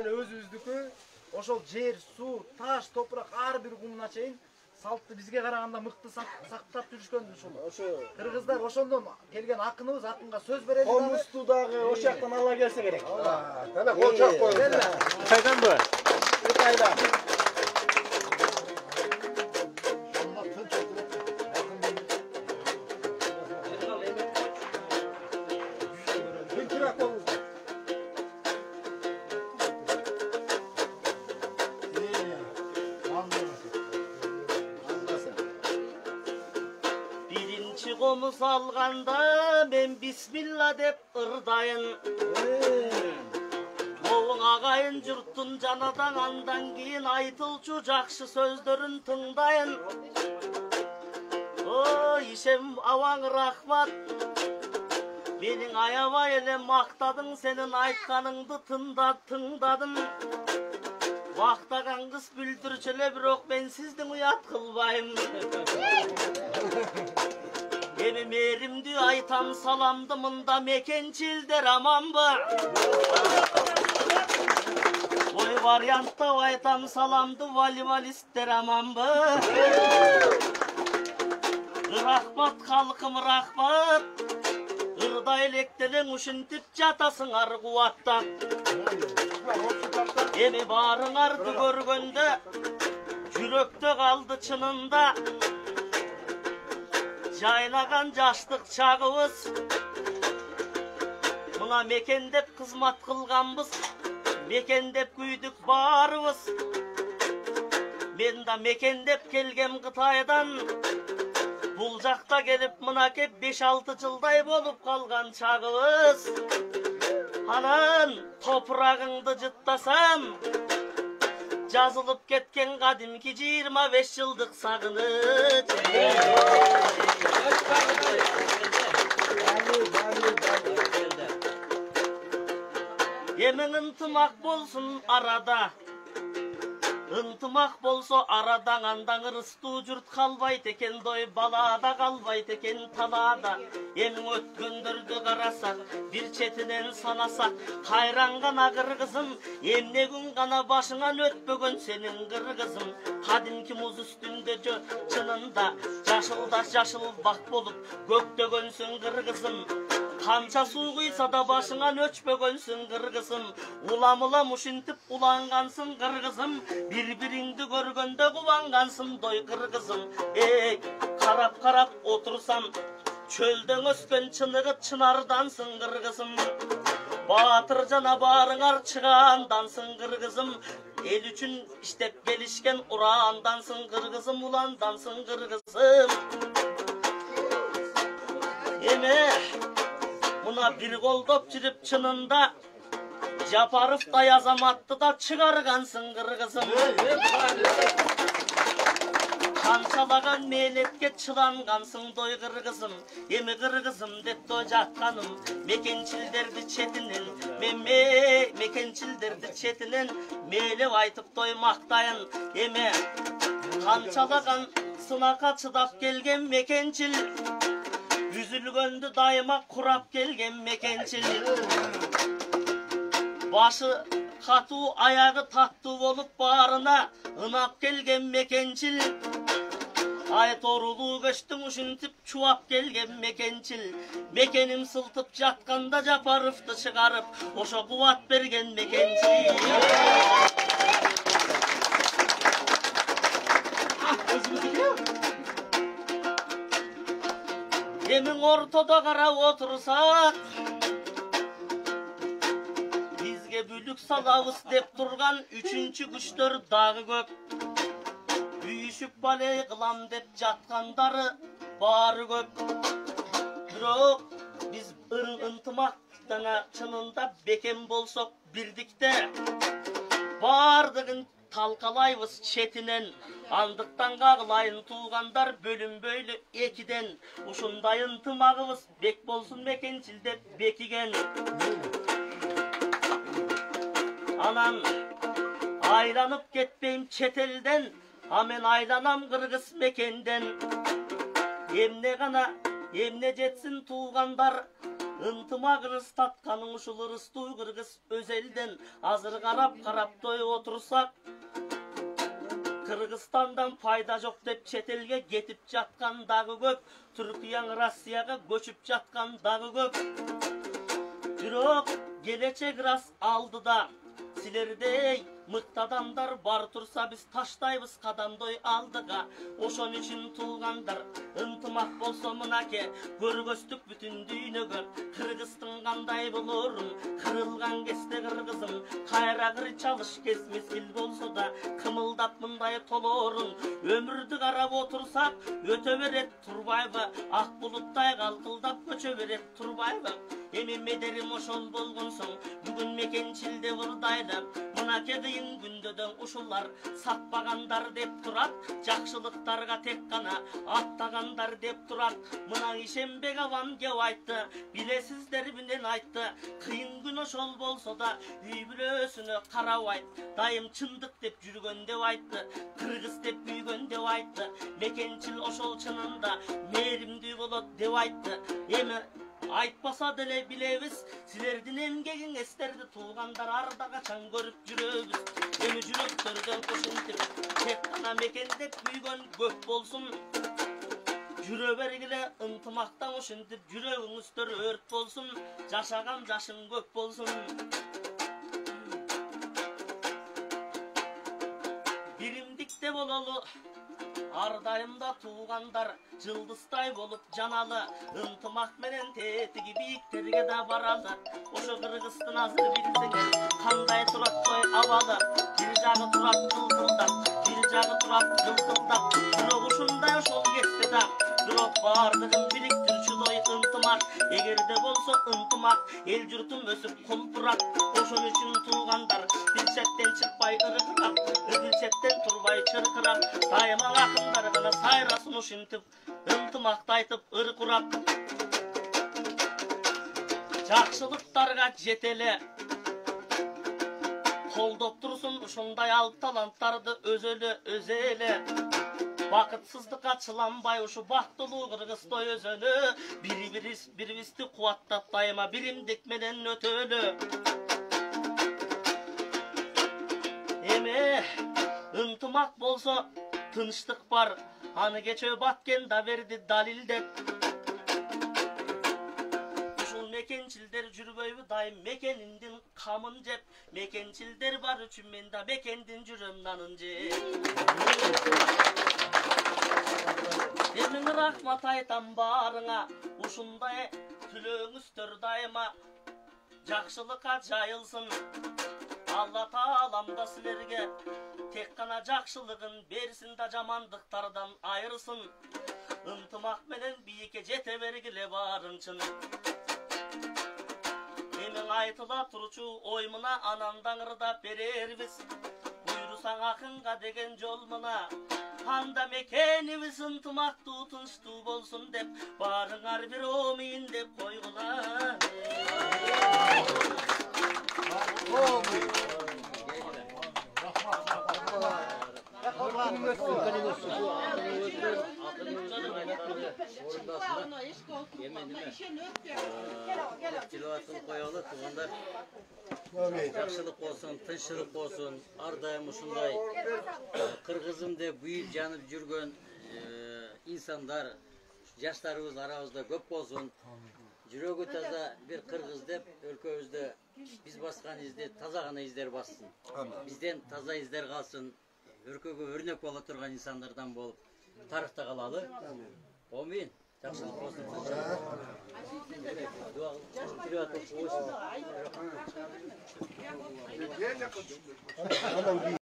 Өзүбүздүкү ошол жер, суу, таш, топурак ар бир кумуна чейин салтты бизге караганда мыкты сактап жүрүшкөн ушул. Кыргыздар ошондон келген акыныбыз, акынга сөз берели. Комусту дагы ош жактан ала келсе керек. Тана колчак коюңуз. Кайданбы? Кытайдан. Komuz alganda ben bismillah dep ırdayın. Oğun ağayın jurttun janadan andan keyin aytılчу жакшы сөздөрүн тыңдайын. Ой, ишем аваң рахмат. Менің аябай эле мактадың, сенин айтканыңды тыңдадым. Мактаган кыз бүлдүрчү эле, бирок мен сиздин уят кылбайм. Эми меримди айтам саламды, мында мекенчилдер аманбы? Ой, варианттап айтам саламды, волейболисттер аманбы? Рахмат халкым, рахмат. Ырда электелең ушинтип жатасыңар кубаттап. Эми баарыңарды көргөндө жүрөктө калды чынында. Жайнаган жаштык чагыбыз, мына мекендеп кызмат кылганбыз, мекендеп күйдүк баарыбыз. Мен да мекендеп келгем Кытайдан, бул жакта келип мына кеп 5-6 жылдай болуп калган чагыбыз. Анан топурагыңды жыттасам, жазылып кеткен кадимки 25 жылдык сагыныч. Эмиң ынтымак болсун арада, ынтымак болсо арадаң андан ырыстуу журт калбайт экен, дой балада калбайт экен талаада. Эмиң өткөндөрдү карасак, бир четинен санасак, кайранган кыргызым, эмне күн гана башыңан өтпөгөн сенин кыргызым. Кадимки муз үстүндө чынында жашылдаш жашыл бак болуп көктөгөнсүң кыргызым. Канча суу куйса да башыңан өчпөгөнсүң кыргызым. Улам-улам ушинтип улангансың кыргызым. Бири-бириңди көргөндө кубангансың дой кыргызым. Эй, карап-карап отурсам, чөлдөн өскөн чыныгы чынардансың кыргызым. Батыр жана баарыңар чыгаандансың кыргызым. Эл үчүн иштеп келишкен урандансың кыргызым, уландансың кыргызым. Эме мына бир колдоп жүрүп чынында Жапаровдай азаматты да чыгаргансың кыргызым. Канчалаган мээлетке чыдангансың дой кыргызым. Эми кыргызым деп той жатканым, мекенчилдерди четинен, мекенчилдерди четинен мээлеп айтып той мактайын. Эми канчалаган сынакка чыдап келген мекенчил, үзүлгөндү дайыма курап келген мекенчил. Башы катуу, аягы таттуу болуп баарына ынап келген мекенчил. Ай торулуу көчтүң ушинтип чубап келген мекенчил. Мекеним сылтып жатканда Жапаровду чыгарып, ошо кубат берген мекенчил. Эмиң ортодо карап отурсак, бизге бүлүк салабыз деп турган үчүнчү күчтөр дагы көп. Үйүшүп балей кылам деп жаткандары баары көп. Бирок биз ынтымак жана чынында бекем болсок бирдикте бардыгын талкалайбыз четинен. Андыктан кагылайын туугандар бөлүнбөйлү экиден. Ушундай ынтымагыбыз бек болсун мекенчил деп бекиген. Анан айланып кетпейм чет элден, а мен айланам кыргыз мекенден. Эмне жетсин туугандар, ынтымак ырыс татканың ушул ырыстуу кыргыз өз элден азыр карап тоюп отурсак, Кыргызстандан пайда жок деп чет элге кетип жаткан дагы көп, Түркияң Россияга көчүп жаткан дагы көп. Бирок келечек рас алдыда, силердей мыкты адамдар бар турса биз таштайбыз кадамдой алдыга. Ошон үчүн туулгандар ынтымак болсо мынаке, көргөстүк бүтүн дүйнөгө. Кыргыздын кандай болорун, кырылган кезде кыргызым, кайра кыр чалыш кез мезгил болсо да, кымылдап мындай толорун. Өмүрдү карап отурсак, өтө берет турбайбы, ак булуттай калкылдап көчө берет турбайбы. Эми медерим ошол болгон соң, бүгүн мекенчилде ырдайды. Мынаке кыйын күндөдөн ушулар сатпагандар деп турат, жакшылыктарга тек гана аттагандар деп турат. Мына Ишембек авам кеп айтты, билесиздер менен айтты, кыйын күн ошол болсо да үй бүлөсүнө карабайт, дайым чындык деп жүргөн деп айтты, кыргыз деп күйгөн деп айтты, мекенчил ошол чынында мээримдүү болот деп айтты. Эми айтпаса деле билебиз, силердин эмгегиңиздерди туулгандар арда качан көрүп жүрөбүз. Эми жүрөктөрдөн ушинтип, тек гана мекендеп күйгөн көп болсун. Жүрө бергиле ынтымактан ушинтип, жүрөгүңүздөр өрт болсун, жашаган жашың көп болсун. Биримдикте бололу, ар дайымда туулгандар жылдыздай болуп жаналы, ынтымак менен тетиги бийиктерге да баралы. Ошо Кыргыздын азыр билсеңер, кандай турат той абалы, бир жагы турат кылкылдап, бир жагы турат жылтылдап. Бирок ушундай ошол кезде да, бирок бардыгын бириктирчү той ынтымак. Эгерде болсо ынтымак, эл журтум өсүп кулпурат. Ошон үчүн туулгандар бир четтен чыкпай ыркырап, өкүл четтен турбай чыркырап, дайыма акындар гана сайрасын ушинтип, ынтымакты айтып ыр курап. Жакшылыктарга жетеле, колдоп турсун ушундай алып таланттарды өзөлө. Бакытсыздыкка чыланбай ушу бактылуу кыргыз той өзөнү, бирибизди кубаттап дайыма биримдик менен өтөлү. Эми ынтымак болсо тынчтык бар, аны кечөө Баткен да берди далилдеп. Ушул мекенчилдер жүрбөйбү дайым мекениндин камын жеп, мекенчилдер бар үчүн мен да мекендин жүрөм нанын жеп. Эмин рахмат айтам барыңа, ушундай түлөөңүздөр дайыма жакшылыкка жайылсын. Алла Таалам да силерге тек гана жакшылыгын берсин да жамандыктардан айырсын. Ынтымак менен бийикке жете бергиле барынчын. Эми айтыла турчу ой мына анандан ырдап берербиз. Буйрусаң акынга деген жол мына, анда мекенибиз ынтымактуу тынчтуу болсун деп, барыңар бир омин деп койгула. Жакшылык болсун, тынччылык болсун, ар дайым ушундай кыргызым деп бүйүп жанып жүргөн инсандар, жаштарыбыз арабызда көп болсун. Жүрөгү таза бир кыргыз деп өлкөбүздө биз баскан изди таза гана издер бассын. Бизден таза издер калсын. Өлкөгө өрнөк боло турган инсандардан болуп тарыхта калалы. Амин. Жакшылык болсун. Дуа кылып